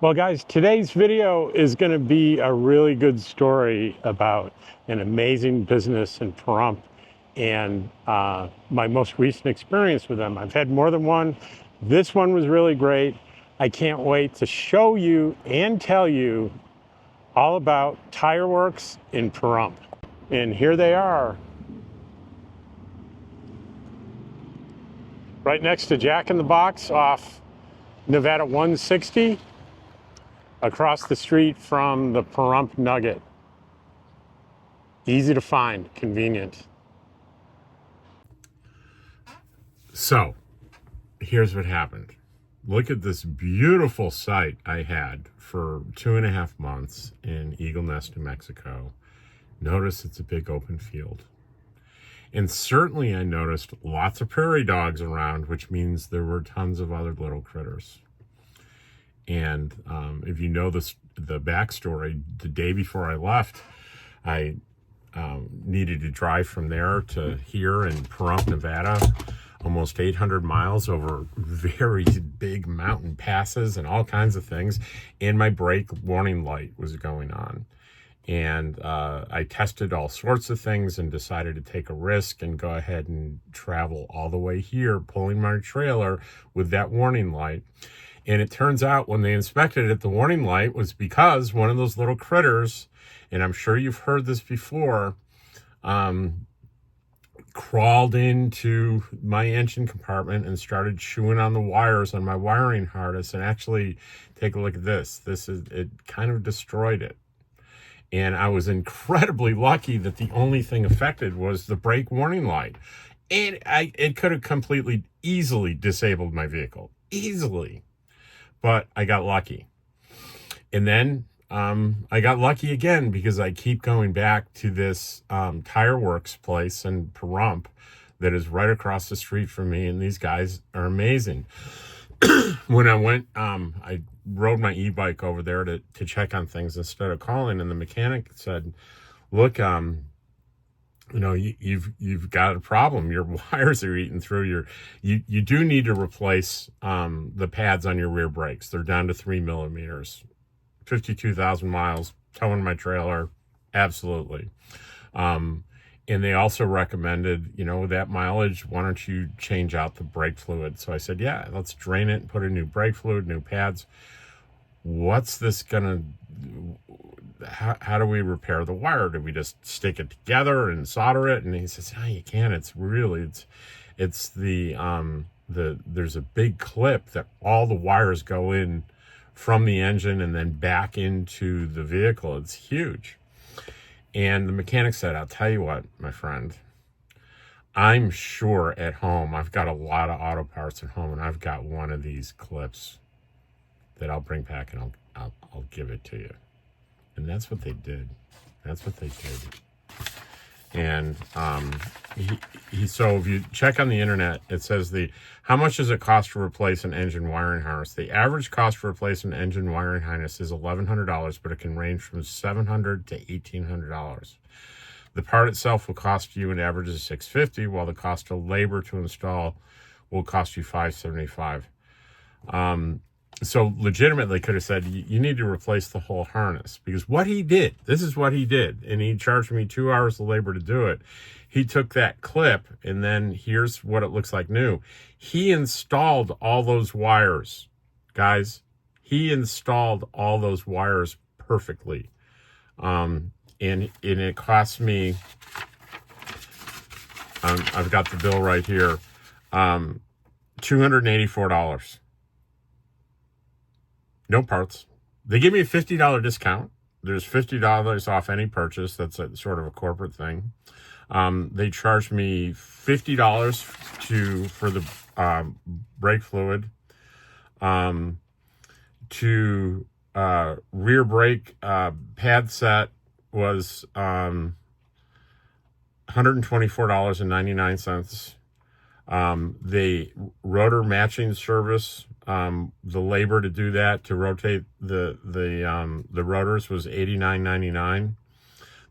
Well, guys, today's video is going to be a really good story about an amazing business in Pahrump and my most recent experience with them. I've had more than one. This one was really great. I can't wait to show you and tell you all about Tire Works in Pahrump. And here they are, right next to Jack in the Box off Nevada 160. Across the street from the Pahrump Nugget. Easy to find, convenient. So, here's what happened. Look at this beautiful site I had for 2.5 months in Eagle Nest, New Mexico. Notice it's a big open field. And certainly I noticed lots of prairie dogs around, which means there were tons of other little critters. And if you know the backstory, the day before I left, I needed to drive from there to here in Pahrump, Nevada, almost 800 miles over very big mountain passes and all kinds of things. And my brake warning light was going on. And I tested all sorts of things and decided to take a risk and go ahead and travel all the way here, pulling my trailer with that warning light. And it turns out when they inspected it, the warning light was because one of those little critters, and I'm sure you've heard this before, crawled into my engine compartment and started chewing on the wires on my wiring harness. And actually, take a look at this. It kind of destroyed it. And I was incredibly lucky that the only thing affected was the brake warning light. And it could have completely, easily disabled my vehicle. Easily. But I got lucky. And then I got lucky again because I keep going back to this Tire Works place in Pahrump that is right across the street from me. And these guys are amazing. When I went, I rode my e-bike over there to check on things instead of calling. And the mechanic said, look, you've got a problem. Your wires are eating through you do need to replace the pads on your rear brakes. They're down to 3 millimeters. 52,000 miles towing my trailer. Absolutely. And they also recommended, with that mileage, why don't you change out the brake fluid? So I said, yeah, let's drain it and put in new brake fluid, new pads. What's this gonna, how do we repair the wire? Do we just stick it together and solder it? And he says, no, you can't. It's there's a big clip that all the wires go in from the engine and then back into the vehicle. It's huge. And the mechanic said, I'll tell you what, my friend, I'm sure at home, I've got a lot of auto parts at home, and I've got one of these clips that I'll bring back and I'll give it to you. And that's what they did. That's what they did. And so if you check on the internet, it says how much does it cost to replace an engine wiring harness? The average cost to replace an engine wiring harness is $1,100, but it can range from $700 to $1,800. The part itself will cost you an average of $650, while the cost of labor to install will cost you $575. So legitimately could have said, you need to replace the whole harness, because this is what he did. And he charged me 2 hours of labor to do it. He took that clip, and then here's what it looks like new. He installed all those wires, guys. He installed all those wires perfectly. And it cost me, I've got the bill right here, $284. No parts. They give me a $50 discount. There's $50 off any purchase. That's sort of a corporate thing. They charged me $50 for the brake fluid. Rear brake pad set was $124.99. The rotor matching service, the labor to do that, to rotate the rotors, was $89.99.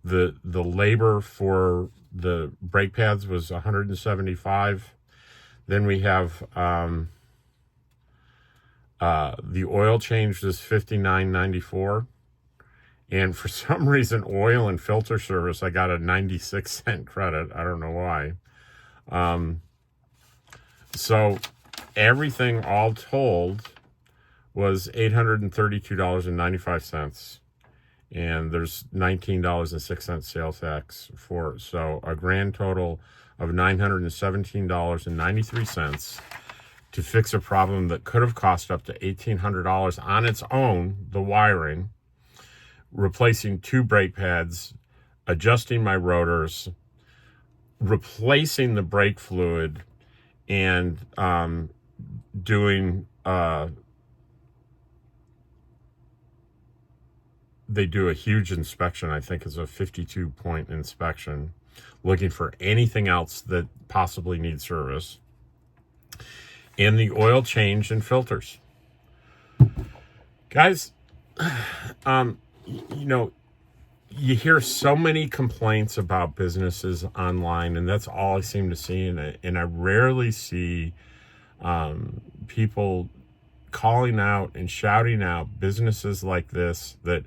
The labor for the brake pads was $175. Then we have The oil change was $59.94. And for some reason, oil and filter service, I got a 96-cent credit. I don't know why. So everything all told was $832.95. And there's $19.06 sales tax for it. So a grand total of $917.93 to fix a problem that could have cost up to $1,800 on its own, the wiring, replacing 2 brake pads, adjusting my rotors, replacing the brake fluid, and doing they do a huge inspection. I think it's a 52-point inspection, looking for anything else that possibly needs service, and the oil change and filters. Guys, you know, you hear so many complaints about businesses online, and that's all I seem to see. And I rarely see people calling out and shouting out businesses like this, that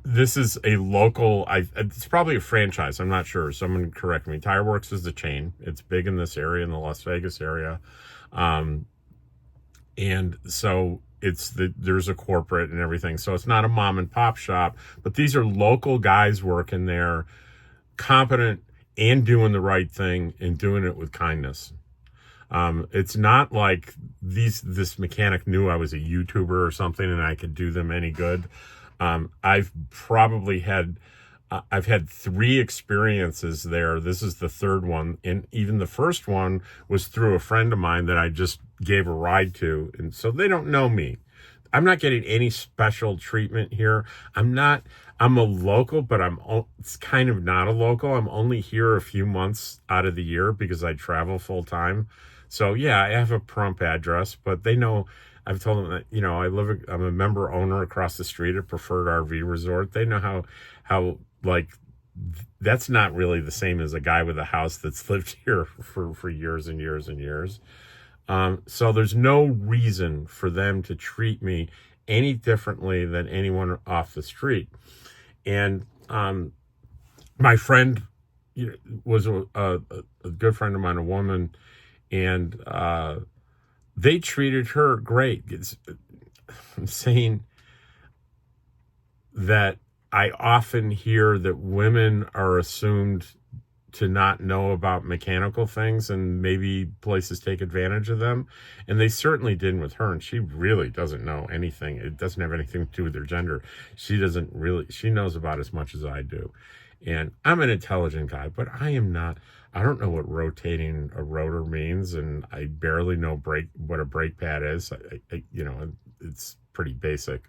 this is a local, it's probably a franchise. I'm not sure. Someone correct me. Tire Works is the chain. It's big in this area, in the Las Vegas area. And so there's a corporate and everything. So it's not a mom and pop shop, but these are local guys working there, competent and doing the right thing and doing it with kindness. It's not like this mechanic knew I was a YouTuber or something and I could do them any good. I've had 3 experiences there. This is the 3rd one. And even the first one was through a friend of mine that I just gave a ride to. And so they don't know me. I'm not getting any special treatment here. I'm a local, but it's kind of not a local. I'm only here a few months out of the year because I travel full time. So yeah, I have a Pahrump address, but they know. I've told them that, I'm a member owner across the street at Preferred RV Resort. They know how like, that's not really the same as a guy with a house that's lived here for years and years and years. So there's no reason for them to treat me any differently than anyone off the street. And my friend was a good friend of mine, a woman, and they treated her great. I'm saying that I often hear that women are assumed to not know about mechanical things, and maybe places take advantage of them. And they certainly didn't with her. And she really doesn't know anything. It doesn't have anything to do with her gender. She knows about as much as I do. And I'm an intelligent guy, but I don't know what rotating a rotor means. And I barely know what a brake pad is. It's pretty basic.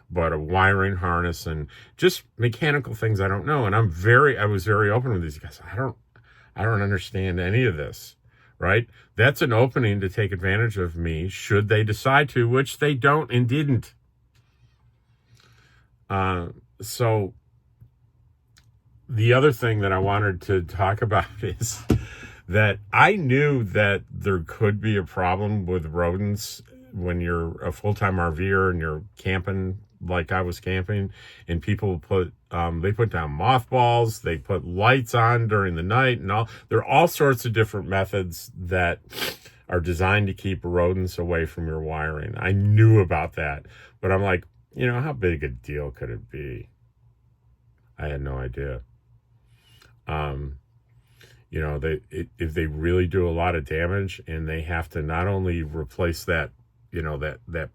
But a wiring harness and just mechanical things I don't know. And I was very open with these guys. I don't understand any of this, right? That's an opening to take advantage of me should they decide to, which they don't and didn't. So the other thing that I wanted to talk about is that I knew that there could be a problem with rodents when you're a full-time RVer and you're camping like I was camping, and people put down mothballs, they put lights on during the night, and there are all sorts of different methods that are designed to keep rodents away from your wiring. I knew about that, but I'm like, how big a deal could it be? I had no idea. If they really do a lot of damage and they have to not only replace that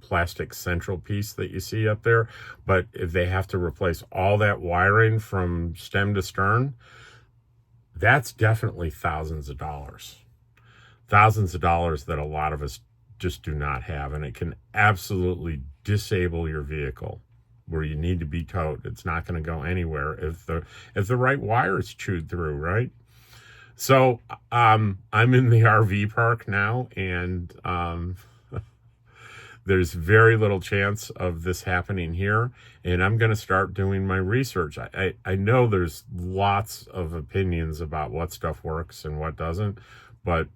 plastic central piece that you see up there, but if they have to replace all that wiring from stem to stern, that's definitely thousands of dollars that a lot of us just do not have. And it can absolutely disable your vehicle where you need to be towed. It's not going to go anywhere if the right wire is chewed through, right? So I'm in the RV park now, and there's very little chance of this happening here, and I'm going to start doing my research. I know there's lots of opinions about what stuff works and what doesn't, but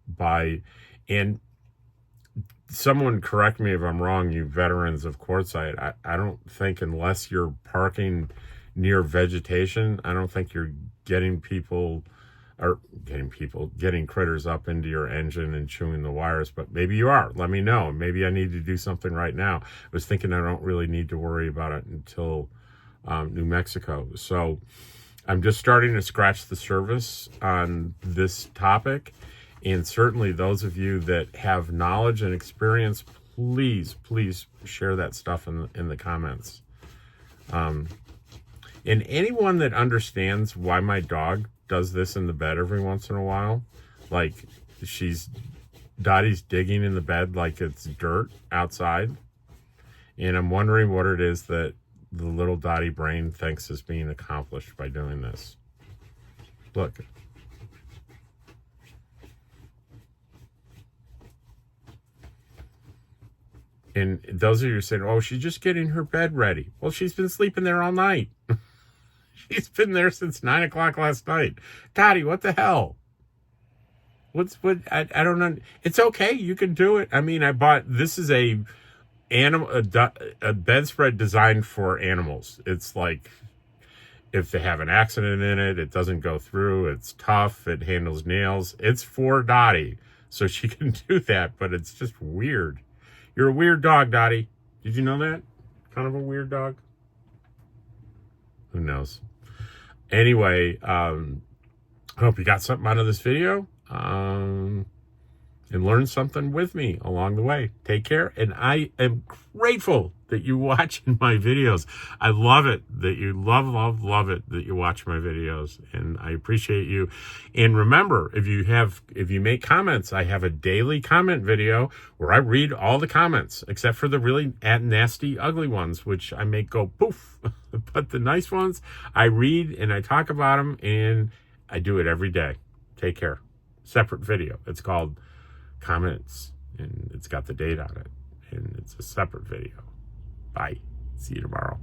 someone correct me if I'm wrong, you veterans of Quartzsite. I don't think, unless you're parking near vegetation, I don't think you're getting getting critters up into your engine and chewing the wires. But maybe you are. Let me know. Maybe I need to do something right now. I was thinking I don't really need to worry about it until New Mexico. So I'm just starting to scratch the surface on this topic. And certainly those of you that have knowledge and experience, please share that stuff in the comments. And anyone that understands why my dog does this in the bed every once in a while, like Dottie's digging in the bed like it's dirt outside. And I'm wondering what it is that the little Dottie brain thinks is being accomplished by doing this. Look. And those of you saying, oh, she's just getting her bed ready. Well, she's been sleeping there all night. She's been there since 9 o'clock last night. Dottie, what the hell? I don't know. It's okay. You can do it. I mean, this is a bedspread designed for animals. It's like, if they have an accident in it, it doesn't go through. It's tough. It handles nails. It's for Dottie. So she can do that, but it's just weird. You're a weird dog, Dottie. Did you know that? Kind of a weird dog. Who knows? Anyway, I hope you got something out of this video and learned something with me along the way. Take care. And I am grateful that you watch my videos. I love it that you love it that you watch my videos, and I appreciate you. And remember, if you make comments, I have a daily comment video where I read all the comments except for the really nasty, ugly ones, which I make go poof. But the nice ones, I read and I talk about them, and I do it every day. Take care. Separate video. It's called Comments, and it's got the date on it, and it's a separate video. Bye. See you tomorrow.